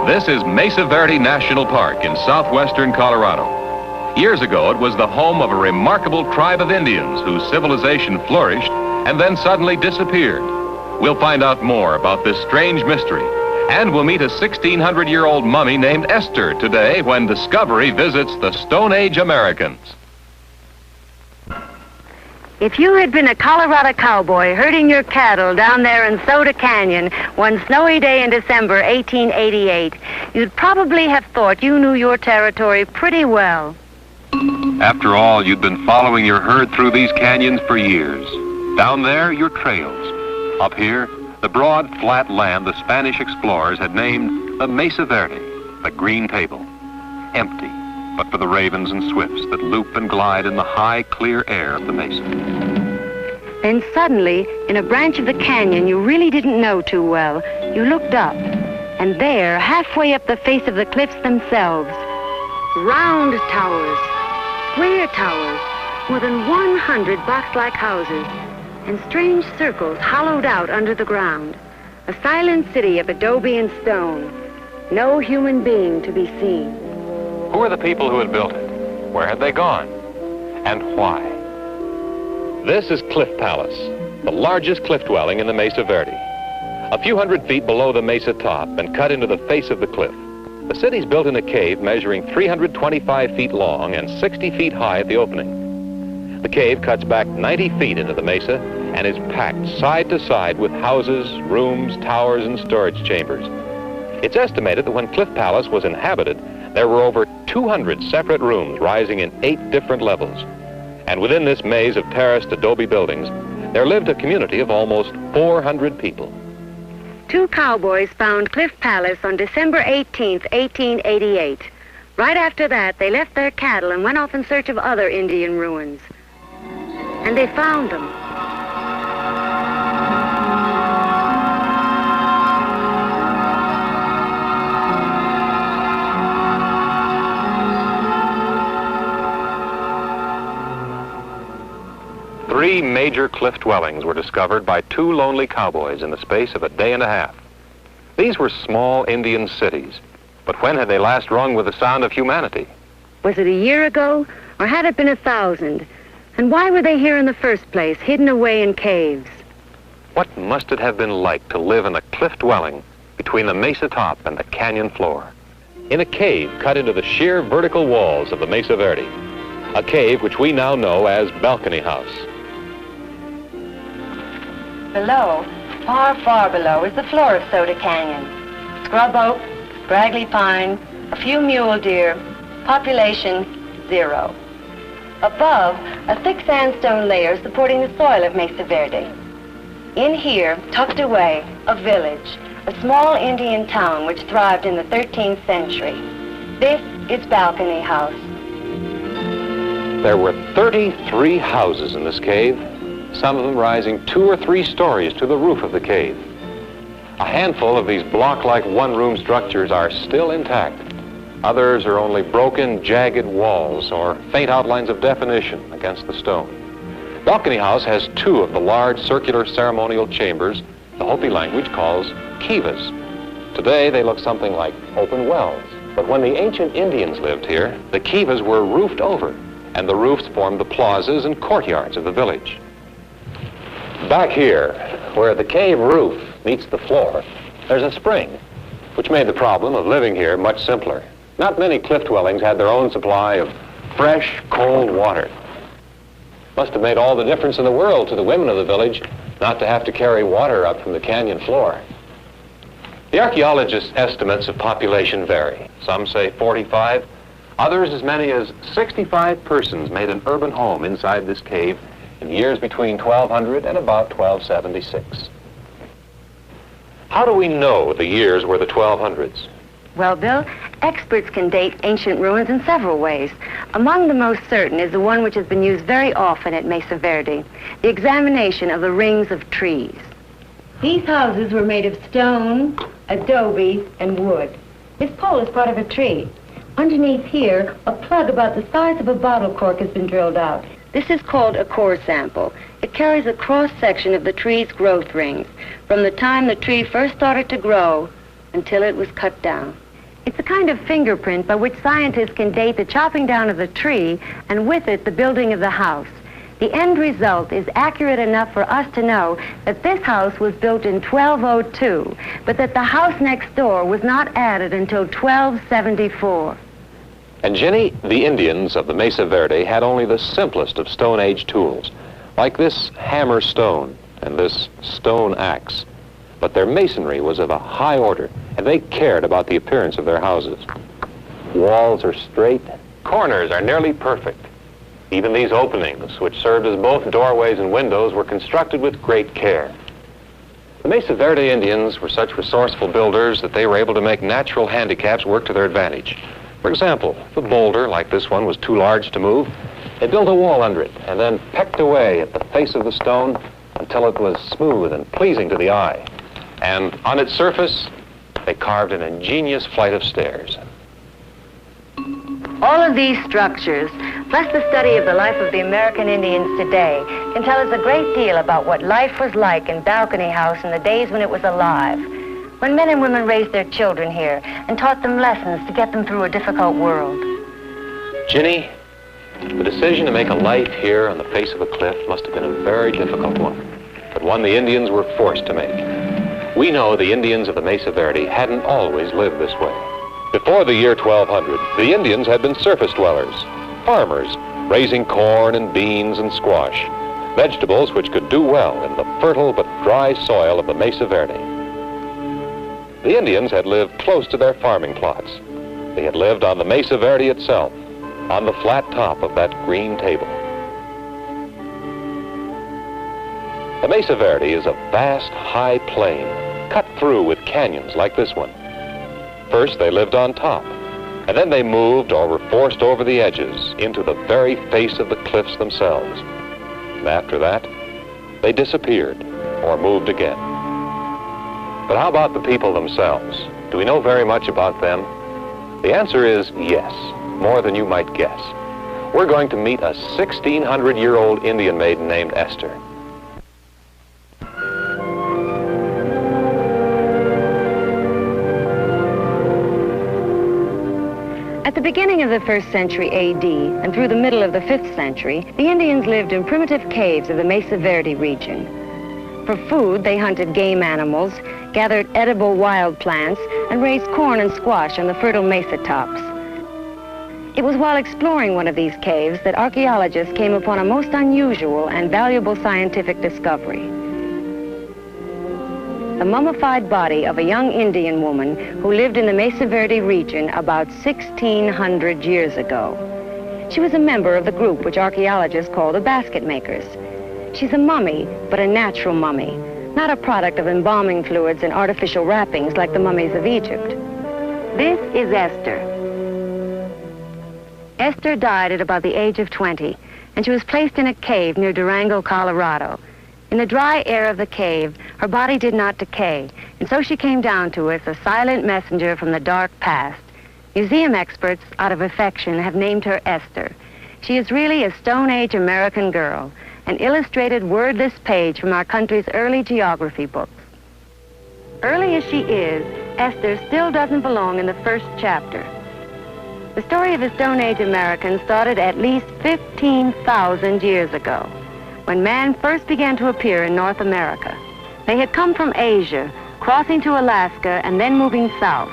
This is Mesa Verde National Park in southwestern Colorado. Years ago, it was the home of a remarkable tribe of Indians whose civilization flourished and then suddenly disappeared. We'll find out more about this strange mystery, and we'll meet a 1,600-year-old mummy named Esther today when Discovery visits the Stone Age Americans. If you had been a Colorado cowboy herding your cattle down there in Soda Canyon one snowy day in December 1888, you'd probably have thought you knew your territory pretty well. After all, you'd been following your herd through these canyons for years. Down there, your trails. Up here, the broad, flat land the Spanish explorers had named the Mesa Verde, the green table. Empty, but for the ravens and swifts that loop and glide in the high, clear air of the mesa. Then suddenly, in a branch of the canyon you really didn't know too well, you looked up, and there, halfway up the face of the cliffs themselves, round towers, square towers, more than 100 box-like houses, and strange circles hollowed out under the ground. A silent city of adobe and stone. No human being to be seen. Who were the people who had built it? Where had they gone? And why? This is Cliff Palace, the largest cliff dwelling in the Mesa Verde. A few hundred feet below the mesa top and cut into the face of the cliff. The city's built in a cave measuring 325 feet long and 60 feet high at the opening. The cave cuts back 90 feet into the mesa and is packed side to side with houses, rooms, towers, and storage chambers. It's estimated that when Cliff Palace was inhabited, there were over 200 separate rooms rising in 8 different levels. And within this maze of terraced adobe buildings, there lived a community of almost 400 people. 2 cowboys found Cliff Palace on December 18th, 1888. Right after that, they left their cattle and went off in search of other Indian ruins. And they found them. Three major cliff dwellings were discovered by 2 lonely cowboys in the space of a day and a half. These were small Indian cities, but when had they last rung with the sound of humanity? Was it a year ago, or had it been 1,000? And why were they here in the first place, hidden away in caves? What must it have been like to live in a cliff dwelling between the mesa top and the canyon floor? In a cave cut into the sheer vertical walls of the Mesa Verde, a cave which we now know as Balcony House. Below, far, far below, is the floor of Soda Canyon. Scrub oak, scraggly pine, a few mule deer, population 0. Above, a thick sandstone layer supporting the soil of Mesa Verde. In here, tucked away, a village, a small Indian town which thrived in the 13th century. This is Balcony House. There were 33 houses in this cave, some of them rising 2 or 3 stories to the roof of the cave. A handful of these block-like one-room structures are still intact. Others are only broken, jagged walls or faint outlines of definition against the stone. Balcony House has 2 of the large circular ceremonial chambers the Hopi language calls kivas. Today they look something like open wells, but when the ancient Indians lived here, the kivas were roofed over, and the roofs formed the plazas and courtyards of the village. Back here, where the cave roof meets the floor, there's a spring, which made the problem of living here much simpler. Not many cliff dwellings had their own supply of fresh, cold water. Must have made all the difference in the world to the women of the village not to have to carry water up from the canyon floor. The archaeologists' estimates of population vary. Some say 45, others as many as 65 persons made an urban home inside this cave in years between 1200 and about 1276. How do we know the years were the 1200s? Well, Bill, experts can date ancient ruins in several ways. Among the most certain is the one which has been used very often at Mesa Verde, the examination of the rings of trees. These houses were made of stone, adobe, and wood. This pole is part of a tree. Underneath here, a plug about the size of a bottle cork has been drilled out. This is called a core sample. It carries a cross-section of the tree's growth rings, from the time the tree first started to grow until it was cut down. kind of fingerprint by which scientists can date the chopping down of the tree and with it the building of the house. The end result is accurate enough for us to know that this house was built in 1202, but that the house next door was not added until 1274. And Jenny, the Indians of the Mesa Verde had only the simplest of Stone Age tools, like this hammer stone and this stone axe. But their masonry was of a high order, and they cared about the appearance of their houses. Walls are straight, corners are nearly perfect. Even these openings, which served as both doorways and windows, were constructed with great care. The Mesa Verde Indians were such resourceful builders that they were able to make natural handicaps work to their advantage. For example, if a boulder like this one was too large to move, they built a wall under it and then pecked away at the face of the stone until it was smooth and pleasing to the eye. And on its surface, they carved an ingenious flight of stairs. All of these structures, plus the study of the life of the American Indians today, can tell us a great deal about what life was like in Balcony House in the days when it was alive, when men and women raised their children here and taught them lessons to get them through a difficult world. Ginny, the decision to make a life here on the face of a cliff must have been a very difficult one, but one the Indians were forced to make. We know the Indians of the Mesa Verde hadn't always lived this way. Before the year 1200, the Indians had been surface dwellers, farmers, raising corn and beans and squash, vegetables which could do well in the fertile but dry soil of the Mesa Verde. The Indians had lived close to their farming plots. They had lived on the Mesa Verde itself, on the flat top of that green table. The Mesa Verde is a vast, high plain, cut through with canyons like this one. First, they lived on top, and then they moved or were forced over the edges into the very face of the cliffs themselves. And after that, they disappeared or moved again. But how about the people themselves? Do we know very much about them? The answer is yes, more than you might guess. We're going to meet a 1,600-year-old Indian maiden named Esther. At the beginning of the 1st century A.D. and through the middle of the 5th century, the Indians lived in primitive caves of the Mesa Verde region. For food, they hunted game animals, gathered edible wild plants, and raised corn and squash on the fertile mesa tops. It was while exploring one of these caves that archaeologists came upon a most unusual and valuable scientific discovery. The mummified body of a young Indian woman who lived in the Mesa Verde region about 1,600 years ago. She was a member of the group which archaeologists call the basket makers. She's a mummy, but a natural mummy, not a product of embalming fluids and artificial wrappings like the mummies of Egypt. This is Esther. Esther died at about the age of 20, and she was placed in a cave near Durango, Colorado. In the dry air of the cave, her body did not decay, and so she came down to us, a silent messenger from the dark past. Museum experts, out of affection, have named her Esther. She is really a Stone Age American girl, an illustrated wordless page from our country's early geography books. Early as she is, Esther still doesn't belong in the first chapter. The story of the Stone Age Americans started at least 15,000 years ago, when man first began to appear in North America. They had come from Asia, crossing to Alaska and then moving south.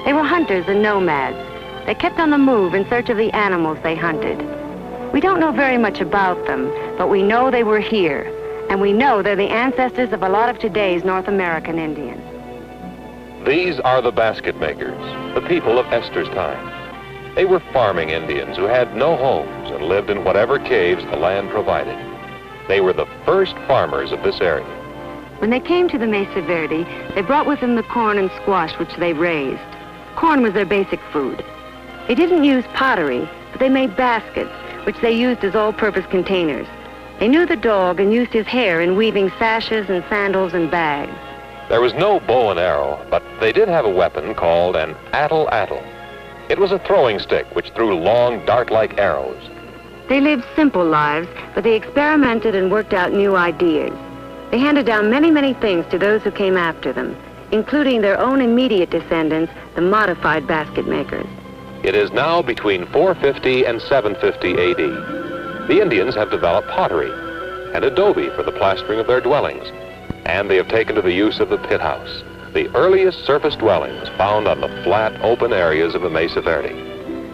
They were hunters and nomads. They kept on the move in search of the animals they hunted. We don't know very much about them, but we know they were here, and we know they're the ancestors of a lot of today's North American Indians. These are the basket makers, the people of Esther's time. They were farming Indians who had no homes and lived in whatever caves the land provided. They were the first farmers of this area. When they came to the Mesa Verde, they brought with them the corn and squash which they raised. Corn was their basic food. They didn't use pottery, but they made baskets, which they used as all-purpose containers. They knew the dog and used his hair in weaving sashes and sandals and bags. There was no bow and arrow, but they did have a weapon called an attle-attle. It was a throwing stick which threw long, dart-like arrows. They lived simple lives, but they experimented and worked out new ideas. They handed down many, many things to those who came after them. including their own immediate descendants, the modified basket makers. It is now between 450 and 750 AD. The Indians have developed pottery and adobe for the plastering of their dwellings, and they have taken to the use of the pit house, the earliest surface dwellings found on the flat, open areas of the Mesa Verde.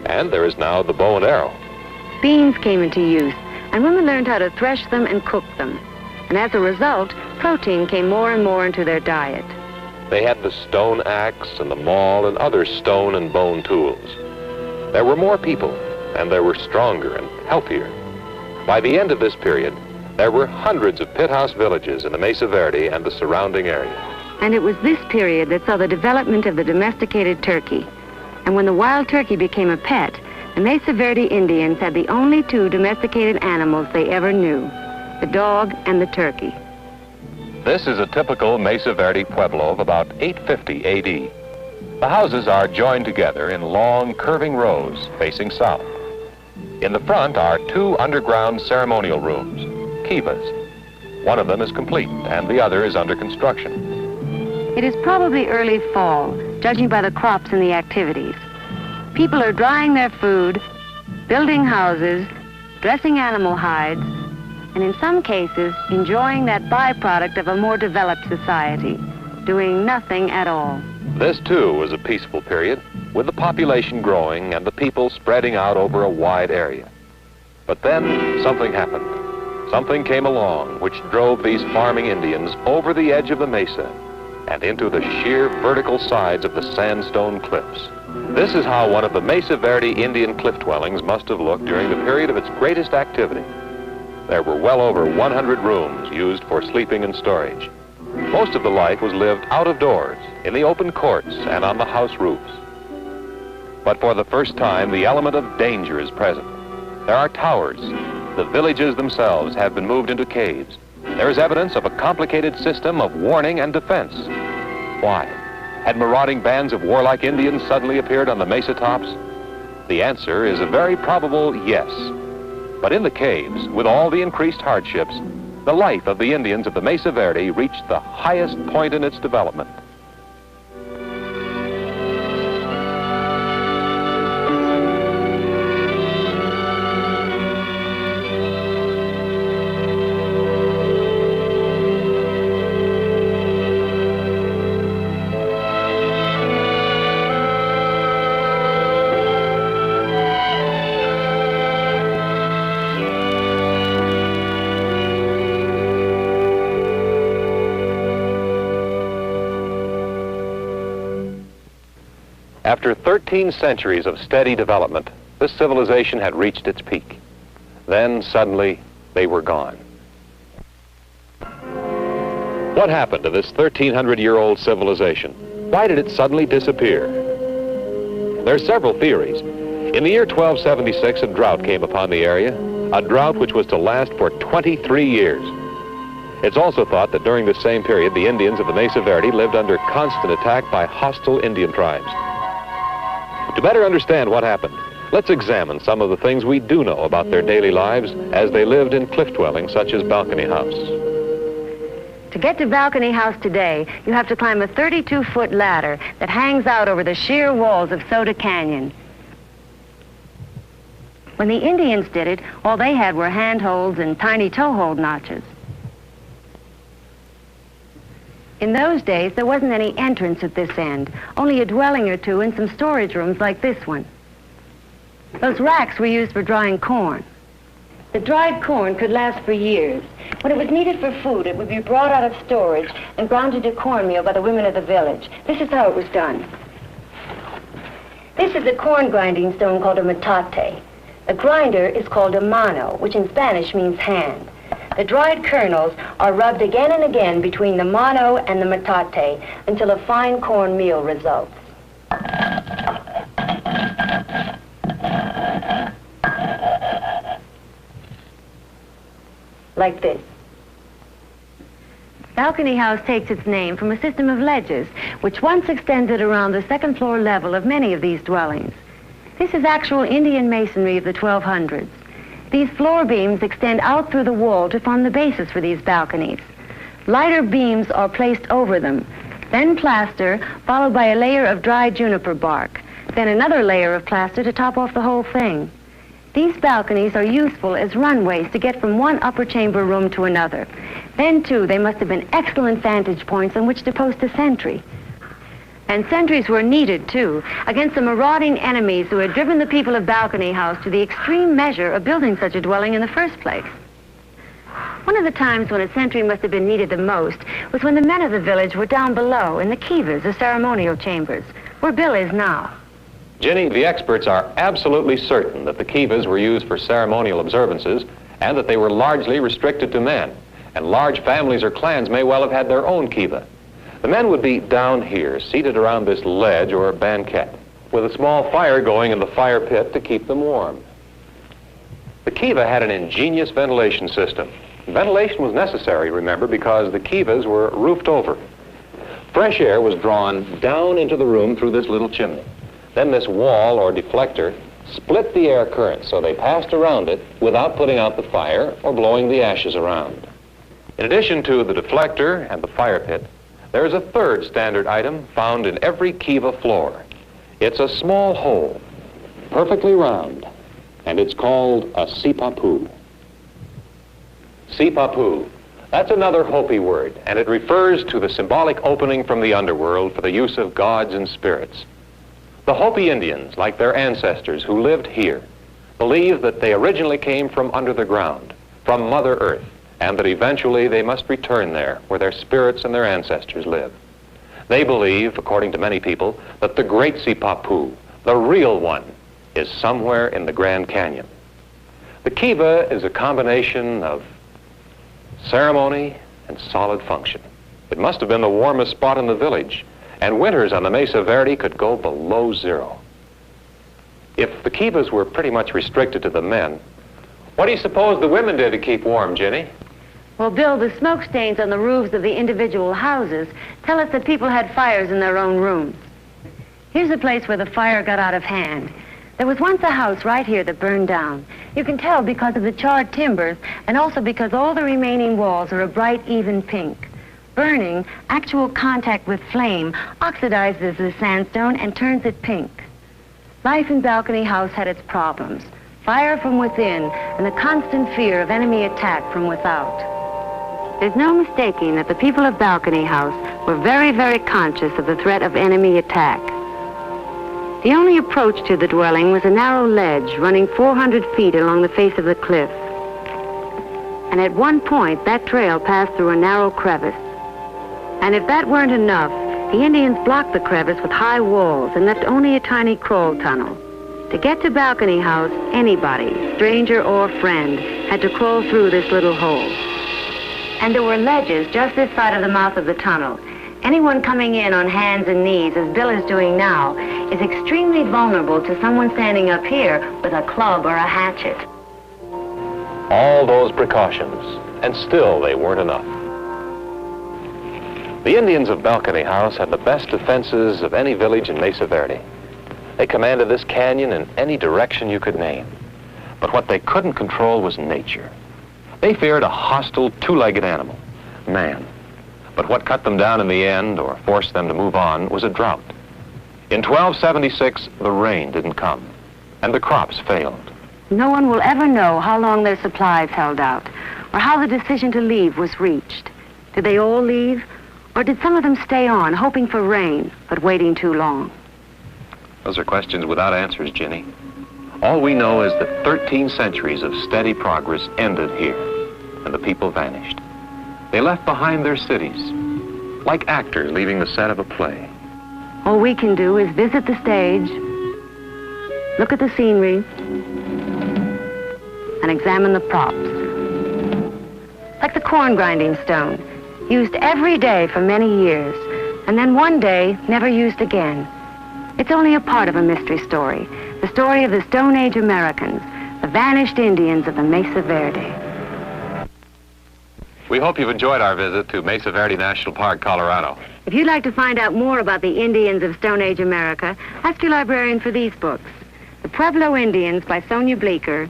And there is now the bow and arrow. Beans came into use, and women learned how to thresh them and cook them. And as a result, protein came more and more into their diet. They had the stone axe and the maul and other stone and bone tools. There were more people, and they were stronger and healthier. By the end of this period, there were hundreds of pit house villages in the Mesa Verde and the surrounding area. And it was this period that saw the development of the domesticated turkey. And when the wild turkey became a pet, the Mesa Verde Indians had the only two domesticated animals they ever knew, the dog and the turkey. This is a typical Mesa Verde pueblo of about 850 AD. The houses are joined together in long, curving rows facing south. In the front are two underground ceremonial rooms, kivas. One of them is complete, and the other is under construction. It is probably early fall, judging by the crops and the activities. People are drying their food, building houses, dressing animal hides, and in some cases, enjoying that byproduct of a more developed society, doing nothing at all. This, too, was a peaceful period, with the population growing and the people spreading out over a wide area. But then something happened. Something came along which drove these farming Indians over the edge of the mesa and into the sheer vertical sides of the sandstone cliffs. This is how one of the Mesa Verde Indian cliff dwellings must have looked during the period of its greatest activity. There were well over 100 rooms used for sleeping and storage. Most of the life was lived out of doors, in the open courts and on the house roofs. But for the first time, the element of danger is present. There are towers. The villages themselves have been moved into caves. There is evidence of a complicated system of warning and defense. Why? Had marauding bands of warlike Indians suddenly appeared on the mesa tops? The answer is a very probable yes. But in the caves, with all the increased hardships, the life of the Indians of the Mesa Verde reached the highest point in its development. After 13 centuries of steady development, this civilization had reached its peak. Then, suddenly, they were gone. What happened to this 1,300-year-old civilization? Why did it suddenly disappear? There are several theories. In the year 1276, a drought came upon the area, a drought which was to last for 23 years. It's also thought that during this same period, the Indians of the Mesa Verde lived under constant attack by hostile Indian tribes. To better understand what happened, let's examine some of the things we do know about their daily lives as they lived in cliff dwellings such as Balcony House. To get to Balcony House today, you have to climb a 32-foot ladder that hangs out over the sheer walls of Soda Canyon. When the Indians did it, all they had were handholds and tiny toehold notches. In those days, there wasn't any entrance at this end, only a dwelling or two and some storage rooms like this one. Those racks were used for drying corn. The dried corn could last for years. When it was needed for food, it would be brought out of storage and ground into cornmeal by the women of the village. This is how it was done. This is a corn grinding stone called a metate. The grinder is called a mano, which in Spanish means hand. The dried kernels are rubbed again and again between the mano and the metate until a fine corn meal results. Like this. Balcony House takes its name from a system of ledges which once extended around the second floor level of many of these dwellings. This is actual Indian masonry of the 1200s. These floor beams extend out through the wall to form the basis for these balconies. Lighter beams are placed over them, then plaster, followed by a layer of dry juniper bark, then another layer of plaster to top off the whole thing. These balconies are useful as runways to get from one upper chamber room to another. Then, too, they must have been excellent vantage points on which to post a sentry. And sentries were needed, too, against the marauding enemies who had driven the people of Balcony House to the extreme measure of building such a dwelling in the first place. One of the times when a sentry must have been needed the most was when the men of the village were down below in the kivas, the ceremonial chambers, where Bill is now. Ginny, the experts are absolutely certain that the kivas were used for ceremonial observances and that they were largely restricted to men. And large families or clans may well have had their own kiva. The men would be down here, seated around this ledge or banquette, with a small fire going in the fire pit to keep them warm. The kiva had an ingenious ventilation system. Ventilation was necessary, remember, because the kivas were roofed over. Fresh air was drawn down into the room through this little chimney. Then this wall or deflector split the air current so they passed around it without putting out the fire or blowing the ashes around. In addition to the deflector and the fire pit, there is a third standard item found in every kiva floor. It's a small hole, perfectly round, and it's called a sipapu. Sipapu. That's another Hopi word, and it refers to the symbolic opening from the underworld for the use of gods and spirits. The Hopi Indians, like their ancestors who lived here, believe that they originally came from under the ground, from Mother Earth, and that eventually they must return there where their spirits and their ancestors live. They believe, according to many people, that the great Sipapu, the real one, is somewhere in the Grand Canyon. The kiva is a combination of ceremony and solid function. It must have been the warmest spot in the village, and winters on the Mesa Verde could go below zero. If the kivas were pretty much restricted to the men, what do you suppose the women did to keep warm, Ginny? Well, Bill, the smoke stains on the roofs of the individual houses tell us that people had fires in their own rooms. Here's a place where the fire got out of hand. There was once a house right here that burned down. You can tell because of the charred timbers and also because all the remaining walls are a bright, even pink. Burning, actual contact with flame, oxidizes the sandstone and turns it pink. Life in Balcony House had its problems. Fire from within and the constant fear of enemy attack from without. There's no mistaking that the people of Balcony House were very, very conscious of the threat of enemy attack. The only approach to the dwelling was a narrow ledge running 400 feet along the face of the cliff. And at one point, that trail passed through a narrow crevice. And if that weren't enough, the Indians blocked the crevice with high walls and left only a tiny crawl tunnel. To get to Balcony House, anybody, stranger or friend, had to crawl through this little hole. And there were ledges just this side of the mouth of the tunnel. Anyone coming in on hands and knees, as Bill is doing now, is extremely vulnerable to someone standing up here with a club or a hatchet. All those precautions, and still they weren't enough. The Indians of Balcony House had the best defenses of any village in Mesa Verde. They commanded this canyon in any direction you could name. But what they couldn't control was nature. They feared a hostile, two-legged animal, man. But what cut them down in the end, or forced them to move on, was a drought. In 1276, the rain didn't come, and the crops failed. No one will ever know how long their supplies held out, or how the decision to leave was reached. Did they all leave, or did some of them stay on, hoping for rain, but waiting too long? Those are questions without answers, Ginny. All we know is that 13 centuries of steady progress ended here, and the people vanished. They left behind their cities, like actors leaving the set of a play. All we can do is visit the stage, look at the scenery, and examine the props. Like the corn grinding stone, used every day for many years, and then one day never used again. It's only a part of a mystery story, the story of the Stone Age Americans, the vanished Indians of the Mesa Verde. We hope you've enjoyed our visit to Mesa Verde National Park, Colorado. If you'd like to find out more about the Indians of Stone Age America, ask your librarian for these books. The Pueblo Indians by Sonia Bleecker,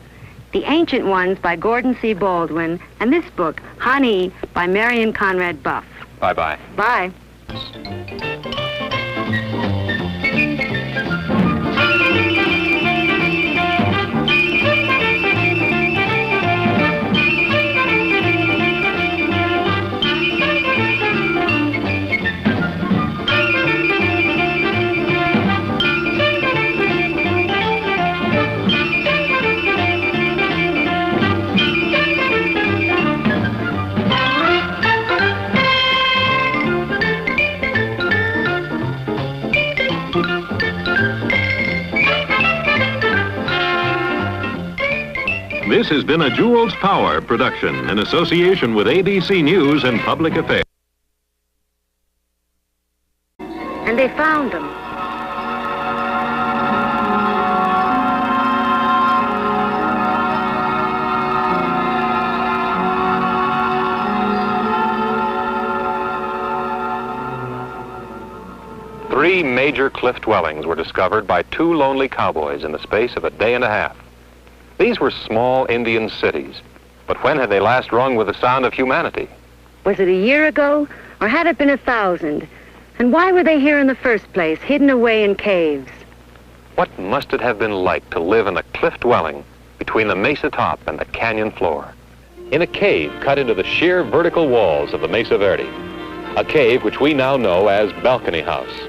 The Ancient Ones by Gordon C. Baldwin, and this book, Hani, by Marion Conrad Buff. Bye-bye. Bye. This has been a Jewel's Power production in association with ABC News and Public Affairs. And they found them. Three major cliff dwellings were discovered by two lonely cowboys in the space of a day and a half. These were small Indian cities, but when had they last rung with the sound of humanity? Was it a year ago, or had it been 1,000? And why were they here in the first place, hidden away in caves? What must it have been like to live in a cliff dwelling between the mesa top and the canyon floor? In a cave cut into the sheer vertical walls of the Mesa Verde, a cave which we now know as Balcony House.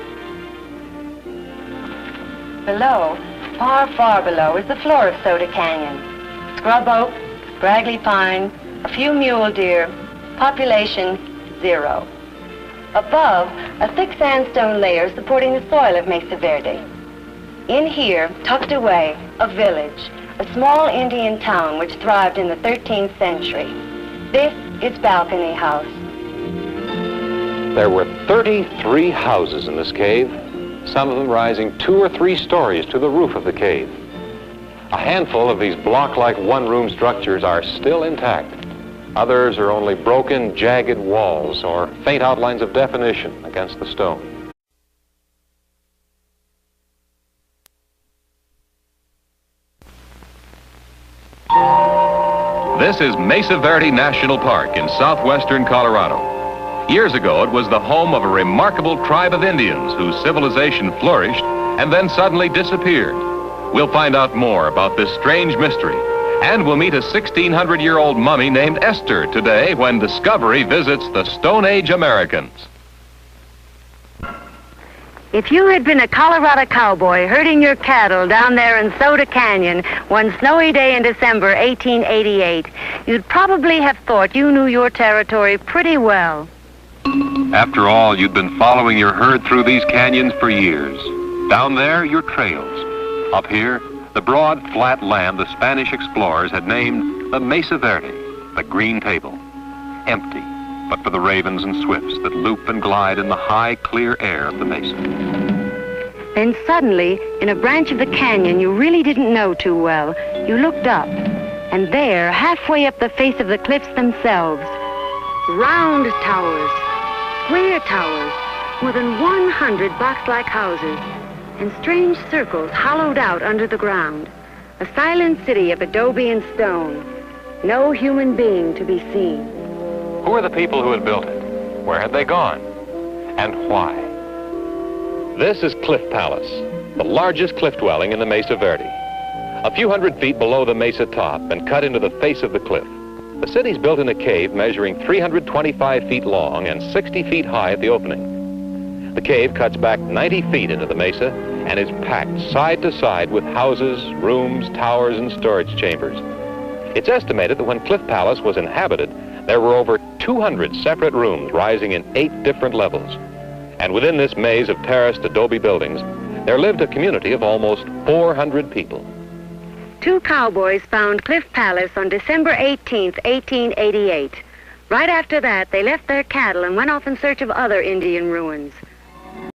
Below, far, far below, is the floor of Soda Canyon. Scrub oak, scraggly pine, a few mule deer, population 0. Above, a thick sandstone layer supporting the soil of Mesa Verde. In here, tucked away, a village, a small Indian town which thrived in the 13th century. This is Balcony House. There were 33 houses in this cave, some of them rising 2 or 3 stories to the roof of the cave. A handful of these block-like one-room structures are still intact. Others are only broken, jagged walls or faint outlines of definition against the stone. This is Mesa Verde National Park in southwestern Colorado. Years ago, it was the home of a remarkable tribe of Indians whose civilization flourished and then suddenly disappeared. We'll find out more about this strange mystery, and we'll meet a 1,600-year-old mummy named Esther today when Discovery visits the Stone Age Americans. If you had been a Colorado cowboy herding your cattle down there in Soda Canyon one snowy day in December 1888, you'd probably have thought you knew your territory pretty well. After all, you'd been following your herd through these canyons for years. Down there, your trails. Up here, the broad, flat land the Spanish explorers had named the Mesa Verde, the green table. Empty, but for the ravens and swifts that loop and glide in the high, clear air of the mesa. Then suddenly, in a branch of the canyon you really didn't know too well, you looked up, and there, halfway up the face of the cliffs themselves, round towers, square towers, more than 100 box-like houses, and strange circles hollowed out under the ground. A silent city of adobe and stone. No human being to be seen. Who were the people who had built it? Where had they gone? And why? This is Cliff Palace, the largest cliff dwelling in the Mesa Verde. A few hundred feet below the mesa top and cut into the face of the cliff. The city's built in a cave measuring 325 feet long and 60 feet high at the opening. The cave cuts back 90 feet into the mesa and is packed side to side with houses, rooms, towers, and storage chambers. It's estimated that when Cliff Palace was inhabited, there were over 200 separate rooms rising in 8 different levels. And within this maze of terraced adobe buildings, there lived a community of almost 400 people. 2 cowboys found Cliff Palace on December 18th, 1888. Right after that, they left their cattle and went off in search of other Indian ruins.